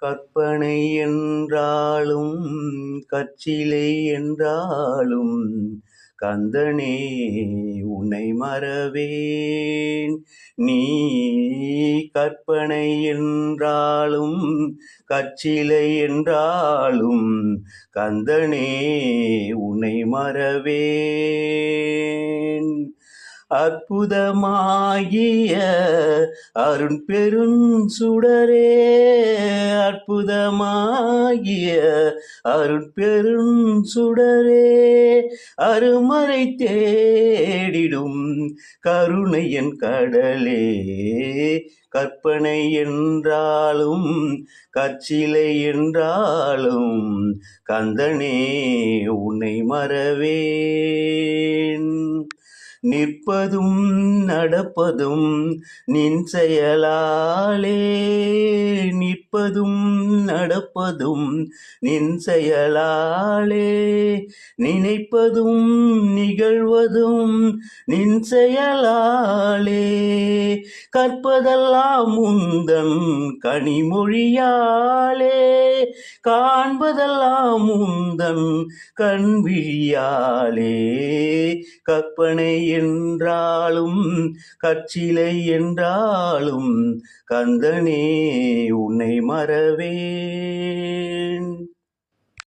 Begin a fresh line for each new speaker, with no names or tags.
கற்பனை என்றாலும் கற்சிலை என்றாலும் கந்தனே உன்னை மறவேன். நீ கற்பனை என்றாலும் கற்சிலை என்றாலும் கந்தனே உன்னை மறவேன். அற்புதமாகிய அருண் பெருஞ்சுடரே, அற்புதமாகிய அருண் பெருஞ்சுடரே, அருமறை தேடிடும் கருணையன் கடலே. கற்பனை என்றாலும் கற்சிலை என்றாலும் கந்தனே உன்னை மறவேன். நிற்பதும் நடப்பதும் நின் செயலாலே, நிற்பதும் நடப்பதும் நின் செயலாலே, நினைப்பதும் நிகழ்வதும் நின் செயலாலே, கற்பதெல்லாம் உந்தன் கனிமொழியாலே, காண்பதெல்லாம் உந்தன் கண்விழியாலே. கற்பனை என்றாலும் கற்சிலை என்றாலும் கந்தனே உன்னை மறவேன்.